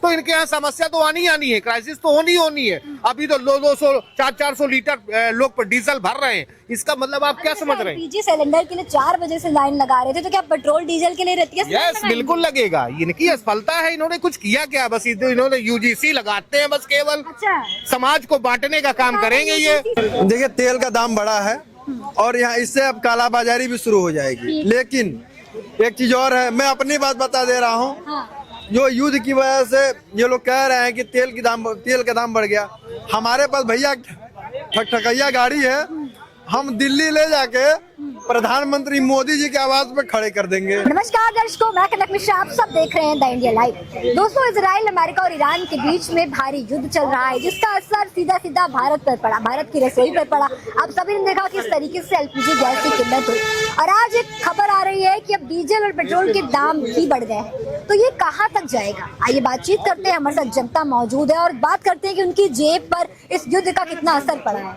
तो इनके यहाँ समस्या तो आनी आनी है, क्राइसिस तो होनी है। अभी तो 200 400 लीटर लोग डीजल भर रहे हैं, इसका मतलब आप क्या समझ रहे हैं? एलपीजी सिलेंडर के लिए 4 बजे से लाइन लगा रहे थे, तो क्या पेट्रोल डीजल के लिए रहती है? यस, बिल्कुल लगेगा। इनकी असफलता है, इन्होंने कुछ किया क्या? बस इन्होंने यूजीसी लगाते हैं, बस केवल अच्छा, समाज को बांटने का काम करेंगे ये। देखिए, तेल का दाम बढ़ा है और यहाँ इससे अब कालाबाजारी भी शुरू हो जाएगी। लेकिन एक चीज और है, मैं अपनी बात बता दे रहा हूँ। हाँ। जो युद्ध की वजह से ये लोग कह रहे हैं कि तेल का दाम बढ़ गया। हमारे पास भैया ठकठकैया गाड़ी है, हम दिल्ली ले जाके प्रधानमंत्री मोदी जी के आवाज पे खड़े कर देंगे। नमस्कार दर्शकों, मैं कनक मिश्रा, आप सब देख रहे हैं द इंडिया लाइव। दोस्तों, इजराइल, अमेरिका और ईरान के बीच में भारी युद्ध चल रहा है, जिसका असर सीधा सीधा भारत पर पड़ा, भारत की रसोई पर पड़ा। आप सभी ने देखा किस तरीके से एलपीजी गैस की किल्लत हुई, और आज एक खबर आ रही है कि अब डीजल और पेट्रोल के दाम भी बढ़ गए हैं। तो ये कहाँ तक जाएगा? आइए बातचीत करते हैं, हमारे साथ जनता मौजूद है और बात करते हैं कि उनकी जेब पर इस युद्ध का कितना असर पड़ा है।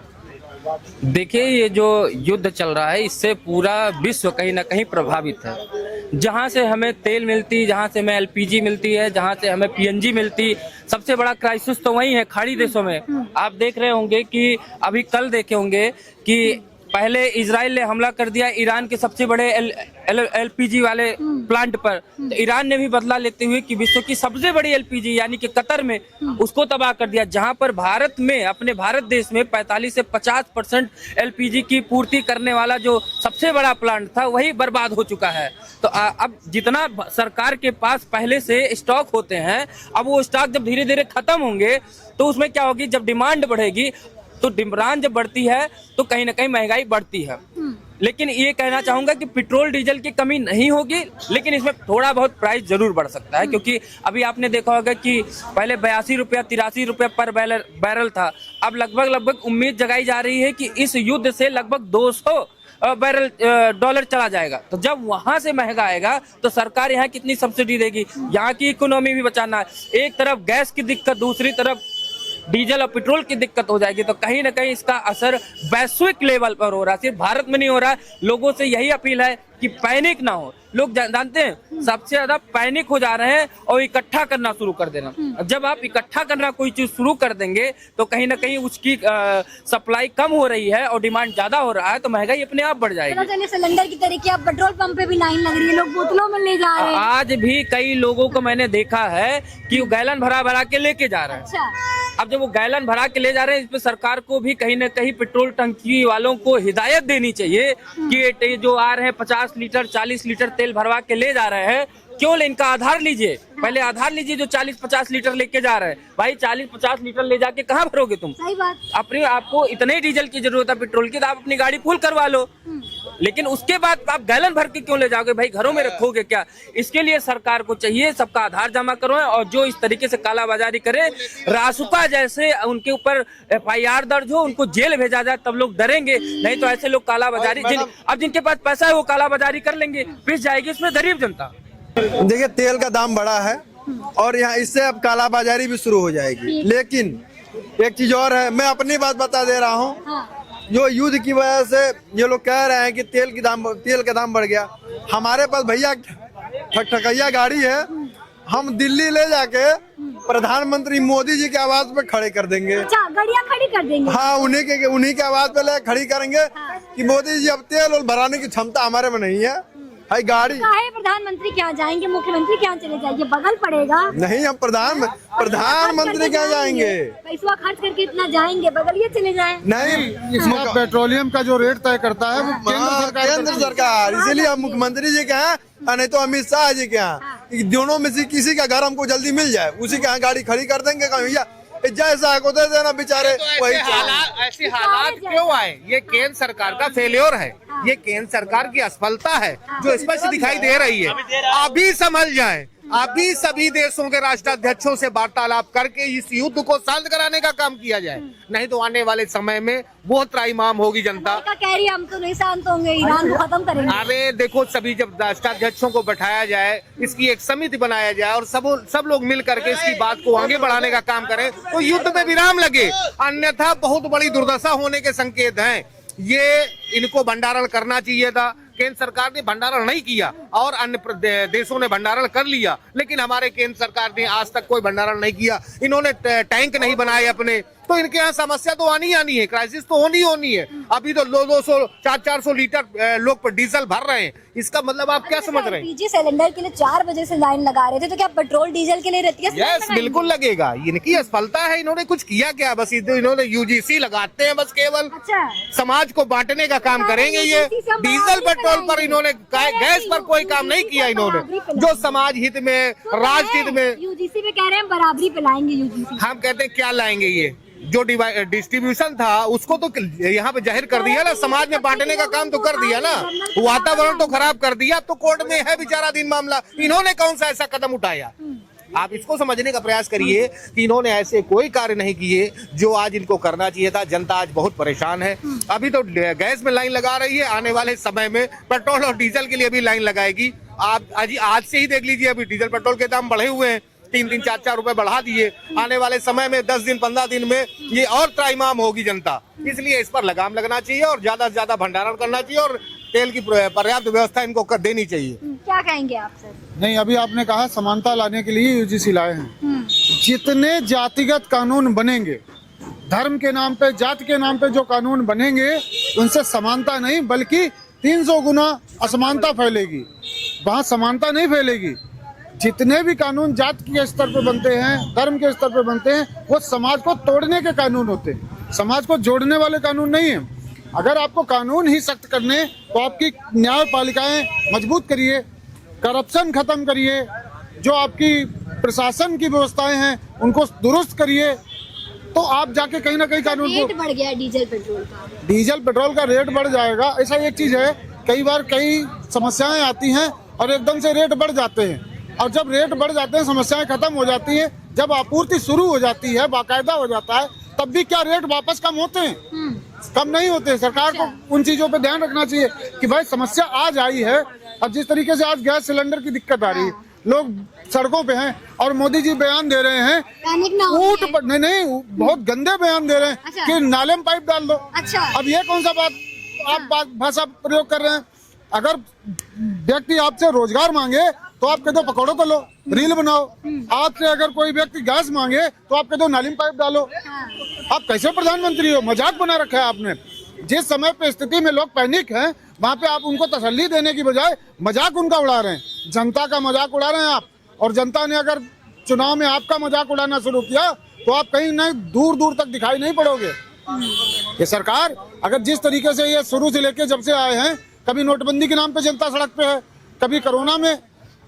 देखिए, ये जो युद्ध चल रहा है, इससे पूरा विश्व कहीं ना कहीं प्रभावित है। जहां से हमें तेल मिलती, जहां से हमें एलपीजी मिलती है, जहां से हमें पीएनजी मिलती, सबसे बड़ा क्राइसिस तो वही है खाड़ी देशों में। आप देख रहे होंगे कि अभी कल देखे होंगे कि पहले इजराइल ने हमला कर दिया ईरान के सबसे बड़े एलपीजी वाले प्लांट पर। तो ईरान ने भी बदला लेते हुए कि विश्व की सबसे बड़ी एलपीजी यानी कि कतर में उसको तबाह कर दिया। जहां पर भारत में, अपने भारत देश में 45 से 50% एलपीजी की पूर्ति करने वाला जो सबसे बड़ा प्लांट था, वही बर्बाद हो चुका है। तो अब जितना सरकार के पास पहले से स्टॉक होते हैं, अब वो स्टॉक जब धीरे धीरे खत्म होंगे तो उसमें क्या होगी, जब डिमांड बढ़ेगी तो डिमांड जब बढ़ती है तो कहीं ना कहीं महंगाई बढ़ती है। लेकिन ये कहना चाहूंगा कि पेट्रोल डीजल की कमी नहीं होगी, लेकिन इसमें थोड़ा बहुत प्राइस जरूर बढ़ सकता है। क्योंकि अभी आपने देखा होगा कि पहले 82 रुपया 83 रुपया पर बैरल था। अब लगभग उम्मीद जगाई जा रही है कि इस युद्ध से लगभग 200 बैरल डॉलर चला जाएगा। तो जब वहां से महंगा आएगा तो सरकार यहाँ कितनी सब्सिडी देगी? यहाँ की इकोनॉमी भी बचाना है। एक तरफ गैस की दिक्कत, दूसरी तरफ डीजल और पेट्रोल की दिक्कत हो जाएगी। तो कहीं ना कहीं इसका असर वैश्विक लेवल पर हो रहा है, सिर्फ भारत में नहीं हो रहा है। लोगों से यही अपील है कि पैनिक ना हो। लोग जानते हैं सबसे ज्यादा पैनिक हो जा रहे हैं और इकट्ठा करना शुरू कर देना। जब आप इकट्ठा करना कोई चीज शुरू कर देंगे तो कहीं ना कहीं उसकी सप्लाई कम हो रही है और डिमांड ज्यादा हो रहा है, तो महंगाई अपने आप बढ़ जाएगी। सिलेंडर की तरीके अब पेट्रोल पंप पे भी लाइन लग रही है, लोग बोतलों में ले जा रहे हैं। आज भी कई लोगों को मैंने देखा है कि वो गैलन भरा के लेके जा रहे हैं। अच्छा। अब जब वो गैलन भरा के ले जा रहे हैं, इस पे सरकार को भी कहीं ना कहीं पेट्रोल टंकी वालों को हिदायत देनी चाहिए कि जो आ रहे हैं 50 लीटर 40 लीटर तेल भरवा के ले जा रहे हैं, क्यों इनका आधार लीजिए, पहले आधार लीजिए। जो 40-50 लीटर लेके जा रहे हैं, भाई 40-50 लीटर ले जाके कहाँ भरोगे तुम? सही बात। अपने आपको इतने डीजल की जरूरत है, पेट्रोल की, तो आप अपनी गाड़ी फुल करवा लो। लेकिन उसके बाद आप गैलन भर के क्यों ले जाओगे? भाई घरों में रखोगे क्या? इसके लिए सरकार को चाहिए सबका आधार जमा करवाएं, और जो इस तरीके से कालाबाजारी करे, रासुका जैसे उनके ऊपर FIR दर्ज हो, उनको जेल भेजा जाए, तब लोग डरेंगे। नहीं तो ऐसे लोग कालाबाजारी, अब जिनके पास पैसा है वो कालाबाजारी कर लेंगे, पिस जाएगी इसमें गरीब जनता। देखिए, तेल का दाम बढ़ा है और यहाँ इससे अब कालाबाजारी भी शुरू हो जाएगी। लेकिन एक चीज और है, मैं अपनी बात बता दे रहा हूँ। हाँ। जो युद्ध की वजह से ये लोग कह रहे हैं कि तेल का दाम बढ़ गया। हमारे पास भैया ठकठकैया गाड़ी है, हम दिल्ली ले जाके प्रधानमंत्री मोदी जी के आवाज पे खड़े कर देंगे। अच्छा, गाड़ियाँ खड़ी कर देंगे? हाँ, उन्हीं के आवाज पे ले खड़ी करेंगे कि मोदी जी अब तेल और भराने की क्षमता हमारे में नहीं है। भाई गाड़ी काहे प्रधानमंत्री क्या जाएंगे, मुख्यमंत्री क्या चले जाएंगे? बगल पड़ेगा नहीं, हम प्रधानमंत्री क्या जाएंगे? पैसा खर्च करके इतना जाएंगे, बगलिए चले जाए। नहीं, इसका पेट्रोलियम का जो रेट तय करता है वो केंद्र सरकार, इसीलिए हम मुख्यमंत्री जी के हैं, नहीं तो अमित शाह जी के यहाँ। दोनों में से किसी का घर हमको जल्दी मिल जाए, उसी के यहाँ गाड़ी खड़ी कर देंगे। भैया जैसा को दे देना बेचारे। वही ऐसे हालात क्यों आए? ये केंद्र सरकार का फेल्योर है, ये केंद्र सरकार की असफलता है जो स्पष्ट दिखाई दे रही है। अभी समझ जाएं, अभी सभी देशों के राष्ट्राध्यक्षों से वार्तालाप करके इस युद्ध को शांत कराने का काम किया जाए, नहीं तो आने वाले समय में बहुत त्राहिमाम होगी जनता। कह रही है हम तो नहीं शांत होंगे, ईरान को खत्म करेंगे। अरे देखो, सभी जब राष्ट्राध्यक्षों को बैठाया जाए, इसकी एक समिति बनाया जाए और सब लोग मिल करके इसकी बात को आगे बढ़ाने का काम करें तो युद्ध में विराम लगे, अन्यथा बहुत बड़ी दुर्दशा होने के संकेत हैं। ये इनको भंडारण करना चाहिए था केंद्र सरकार ने भंडारण नहीं किया और अन्य देशों ने भंडारण कर लिया, लेकिन हमारे केंद्र सरकार ने आज तक कोई भंडारण नहीं किया। इन्होंने टैंक नहीं बनाए अपने, तो इनके यहाँ समस्या तो आनी आनी है, क्राइसिस तो होनी है। अभी तो 200 400 लीटर लोग डीजल भर रहे हैं, इसका मतलब आप क्या समझ रहे हैं? एलपीजी सिलेंडर के लिए 4 बजे से लाइन लगा रहे थे, तो क्या पेट्रोल डीजल के लिए रहती है? यस, बिल्कुल लगेगा। इनकी असफलता है, इन्होंने कुछ किया क्या? बस इन्होंने यूजीसी लगाते हैं, बस केवल अच्छा, समाज को बांटने का काम करेंगे। ये डीजल पेट्रोल पर इन्होंने, गैस पर कोई काम नहीं किया इन्होंने, जो समाज हित में, राष्ट्र हित में। यूजीसी पे कह रहे हैं बराबरी पे लाएंगे यूजीसी। हम कहते हैं क्या लाएंगे? ये जो डिस्ट्रीब्यूशन था उसको तो यहाँ पे जाहिर कर दिया ना, समाज में बांटने का काम तो कर दिया ना, वातावरण तो खराब कर दिया। तो कोर्ट में है विचाराधीन मामला, इन्होंने कौन सा ऐसा कदम उठाया? आप इसको समझने का प्रयास करिए कि इन्होंने ऐसे कोई कार्य नहीं किए जो आज इनको करना चाहिए था। जनता आज बहुत परेशान है। अभी तो गैस में लाइन लगा रही है, आने वाले समय में पेट्रोल और डीजल के लिए भी लाइन लगाएगी। आप आज से ही देख लीजिए, अभी डीजल पेट्रोल के दाम बढ़े हुए हैं, 3-3, 4-4 रुपए बढ़ा दिए। आने वाले समय में 10 दिन 15 दिन में ये और त्राहिमाम होगी जनता। इसलिए इस पर लगाम लगना चाहिए और ज्यादा से ज्यादा भंडारण करना चाहिए और तेल की पर्याप्त व्यवस्था इनको कर देनी चाहिए। क्या कहेंगे आप सर? नहीं, अभी आपने कहा समानता लाने के लिए यूजीसी लाए हैं। जितने जातिगत कानून बनेंगे, धर्म के नाम पे, जाति के नाम पे जो कानून बनेंगे, उनसे समानता नहीं बल्कि 300 गुना असमानता फैलेगी। वहाँ समानता नहीं फैलेगी। जितने भी कानून जाति के स्तर पे बनते हैं, धर्म के स्तर पे बनते हैं, वो समाज को तोड़ने के कानून होते हैं, समाज को जोड़ने वाले कानून नहीं है। अगर आपको कानून ही सख्त करने, तो आपकी न्यायपालिकाएं मजबूत करिए, करप्शन खत्म करिए, जो आपकी प्रशासन की व्यवस्थाएं हैं उनको दुरुस्त करिए, तो आप जाके कहीं ना कहीं कानून को। रेट बढ़ गया डीजल पेट्रोल का। डीजल पेट्रोल का रेट बढ़ जाएगा, ऐसा एक चीज है। कई बार कई समस्याएं आती हैं और एकदम से रेट बढ़ जाते हैं, और जब रेट बढ़ जाते हैं समस्याएं खत्म हो जाती है। जब आपूर्ति शुरू हो जाती है, बाकायदा हो जाता है, तब भी क्या रेट वापस कम होते हैं? कम नहीं होते। सरकार को उन चीजों पे ध्यान रखना चाहिए कि भाई समस्या आज आई है। अब जिस तरीके से आज गैस सिलेंडर की दिक्कत आ रही है, लोग सड़कों पे हैं और मोदी जी बयान दे रहे हैं, ऊँट पर नहीं, बहुत गंदे बयान दे रहे हैं। अच्छा। कि नाले में पाइप डाल दो। अच्छा। अब ये कौन सा आप भाषा प्रयोग कर रहे हैं? अगर व्यक्ति आपसे रोजगार मांगे तो आप कह दो पकौड़ों को लो, रील बनाओ। आपसे अगर कोई व्यक्ति गैस मांगे तो आप कह दो नाली में पाइप डालो। आप कैसे प्रधानमंत्री हो? मजाक बना रखा है आपने। जिस समय पे स्थिति में लोग पैनिक हैं, वहाँ पे आप उनको तसल्ली देने की बजाय मजाक उनका उड़ा रहे हैं। जनता का मजाक उड़ा रहे हैं आप, और जनता ने अगर चुनाव में आपका मजाक उड़ाना शुरू किया तो आप कहीं नहीं, दूर दूर तक दिखाई नहीं पड़ोगे। ये सरकार अगर जिस तरीके से ये शुरू से लेके जब से आए हैं, कभी नोटबंदी के नाम पे जनता सड़क पे है, कभी कोरोना में,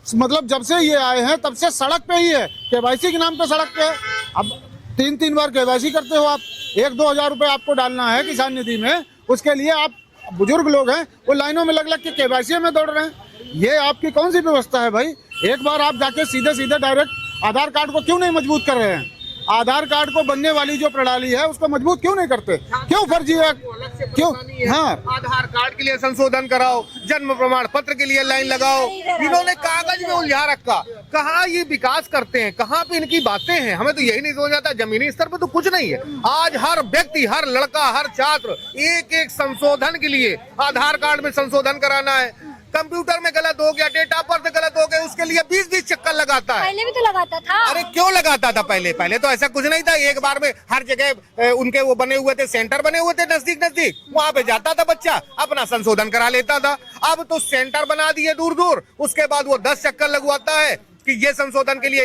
मतलब जब से ये आए हैं तब से सड़क पे ही है, केवाईसी के नाम पे सड़क पे है। अब 3-3 बार केवाईसी करते हो आप, 1-2 हजार रुपए आपको डालना है किसान निधि में, उसके लिए आप बुजुर्ग लोग हैं वो लाइनों में लग लग के केवाईसी में दौड़ रहे हैं। ये आपकी कौन सी व्यवस्था है भाई? एक बार आप जाके सीधे सीधे डायरेक्ट आधार कार्ड को क्यों नहीं मजबूत कर रहे हैं? आधार कार्ड को बनने वाली जो प्रणाली है उसको मजबूत क्यों नहीं करते? क्यों फर्जी है? क्यों? हाँ, आधार कार्ड के लिए संशोधन कराओ, जन्म प्रमाण पत्र के लिए लाइन लगाओ। इन्होंने कागज में उलझा रखा। कहाँ ये विकास करते हैं? कहाँ पे इनकी बातें हैं? हमें तो यही नहीं समझ आता। जमीनी स्तर पे तो कुछ नहीं है। आज हर व्यक्ति, हर लड़का, हर छात्र एक संशोधन के लिए आधार कार्ड में संशोधन कराना है। कंप्यूटर में गलत हो गया, डेटा पर से गलत हो गया, उसके लिए 20-20 चक्कर लगाता है। पहले भी तो लगाता था। अरे क्यों लगाता था? पहले तो ऐसा कुछ नहीं था। एक बार में हर जगह उनके वो बने हुए थे, सेंटर बने हुए थे नजदीक, वहाँ पे जाता था बच्चा, अपना संशोधन करा लेता था। अब तो सेंटर बना दिए दूर, उसके बाद वो 10 चक्कर लगवाता है कि ये संशोधन के लिए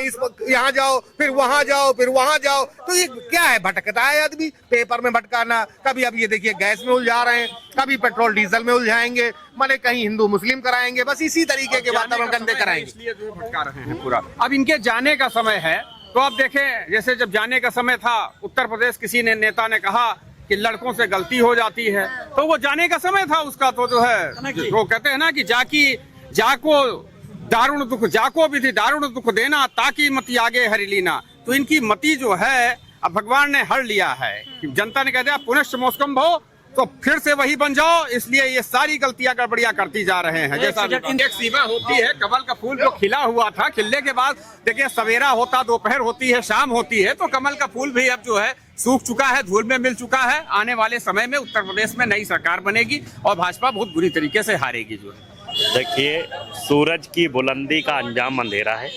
यहाँ जाओ, फिर वहां जाओ, फिर वहां जाओ। तो ये क्या है? भटकता है आदमी, पेपर में भटकाना। कभी अब ये देखिए गैस में उलझा रहे हैं, कभी पेट्रोल डीजल में उलझाएंगे, माने कहीं हिंदू मुस्लिम कराएंगे, बस इसी तरीके के वातावरण गंदे कराएंगे। इसलिए जो भटका रहे हैं पूरा। अब इनके जाने का समय है, तो आप देखें, जैसे जब जाने का समय था, उत्तर प्रदेश किसी नेता ने कहा कि लड़कों से गलती हो जाती है, तो वो जाने का समय था उसका। तो जो है वो कहते हैं ना कि जाको दारुण दुख, जाको विधि दारुण दुख देना, ताकि मति आगे हरि लीना। तो इनकी मति जो है अब भगवान ने हर लिया है। जनता ने कह दिया पुनश्च मोस्कम भो, तो फिर से वही बन जाओ, इसलिए ये सारी गलतियां गड़बड़ियां करती जा रहे हैं। जैसा एक सीमा होती है, कमल का फूल जो खिला हुआ था, खिलने के बाद देखिए सवेरा होता, दोपहर होती है, शाम होती है, तो कमल का फूल भी अब जो है सूख चुका है, धूल में मिल चुका है। आने वाले समय में उत्तर प्रदेश में नई सरकार बनेगी और भाजपा बहुत बुरी तरीके से हारेगी। जो है देखिए, सूरज की बुलंदी का अंजाम अंधेरा है।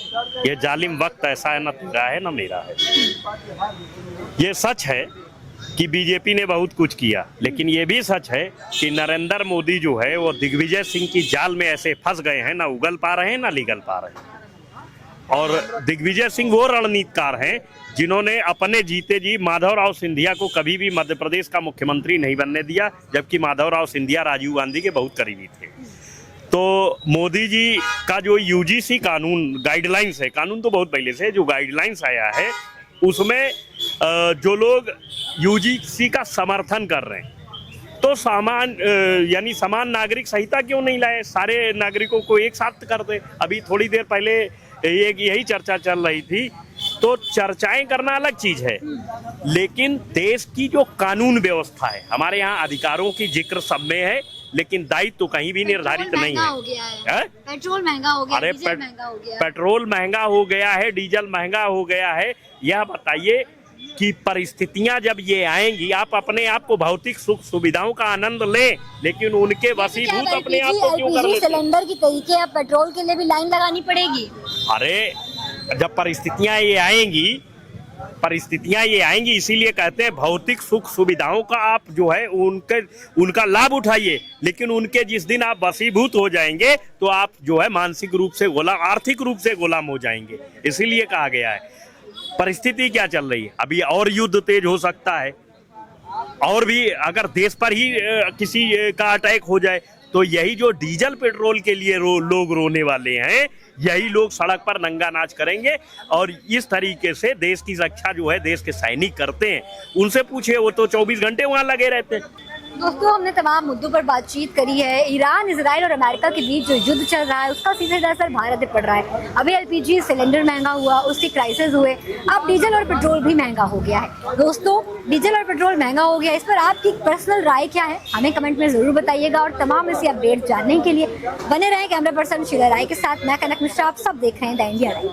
ये जालिम वक्त ऐसा है, न तेरा है न मेरा है। ये सच है कि बीजेपी ने बहुत कुछ किया, लेकिन ये भी सच है कि नरेंद्र मोदी जो है वो दिग्विजय सिंह की जाल में ऐसे फंस गए हैं, ना उगल पा रहे हैं ना निगल पा रहे हैं। और दिग्विजय सिंह वो रणनीतिकार हैं जिन्होंने अपने जीते जी माधवराव सिंधिया को कभी भी मध्य प्रदेश का मुख्यमंत्री नहीं बनने दिया, जबकि माधवराव सिंधिया राजीव गांधी के बहुत करीबी थे। तो मोदी जी का जो यूजीसी कानून गाइडलाइंस है, कानून तो बहुत पहले से जो गाइडलाइंस आया है, उसमें जो लोग यूजीसी का समर्थन कर रहे हैं, तो यानी समान नागरिक संहिता क्यों नहीं लाए, सारे नागरिकों को एक साथ कर दे। अभी थोड़ी देर पहले यही चर्चा चल रही थी। तो चर्चाएं करना अलग चीज है, लेकिन देश की जो कानून व्यवस्था है, हमारे यहाँ अधिकारों की जिक्र सब में है, लेकिन दायित्व तो कहीं भी निर्धारित नहीं है। पेट्रोल महंगा हो गया, अरे डीजल महंगा हो गया, पेट्रोल महंगा हो गया है, डीजल महंगा हो गया है। यह बताइए कि परिस्थितियां जब ये आएंगी, आप अपने आप को भौतिक सुख सुविधाओं का आनंद लें, लेकिन उनके वसीभूत अपने आप को क्यों कर लेते हैं? सिलेंडर की तरीके अब पेट्रोल के लिए भी लाइन लगानी पड़ेगी। अरे जब परिस्थितियां ये आएंगी, इसीलिए कहते हैं भौतिक सुख सुविधाओं का आप जो है उनका लाभ उठाइए, लेकिन उनके जिस दिन आप वशीभूत हो जाएंगे तो आप जो है मानसिक रूप से गुलाम, आर्थिक रूप से गुलाम हो जाएंगे। इसीलिए कहा गया है। परिस्थिति क्या चल रही है, अभी और युद्ध तेज हो सकता है, और भी अगर देश पर ही किसी का अटैक हो जाए, तो यही जो डीजल पेट्रोल के लिए लोग रोने वाले हैं, यही लोग सड़क पर नंगा नाच करेंगे। और इस तरीके से देश की रक्षा जो है देश के सैनिक करते हैं। उनसे पूछे, वो तो 24 घंटे वहां लगे रहते हैं। दोस्तों, हमने तमाम मुद्दों पर बातचीत करी है। ईरान, इजराइल और अमेरिका के बीच जो युद्ध चल रहा है, उसका सीधे असर भारत पे पड़ रहा है। अभी एलपीजी सिलेंडर महंगा हुआ, उसके क्राइसिस हुए, अब डीजल और पेट्रोल भी महंगा हो गया है। दोस्तों, डीजल और पेट्रोल महंगा हो गया, इस पर आपकी पर्सनल राय क्या है, हमें कमेंट में जरूर बताइएगा। और तमाम ऐसी अपडेट जानने के लिए बने रहें कैमरा पर्सन शीला राय के साथ। मैं कनक मिश्रा, आप सब देख रहे हैं द इंडिया लाइव।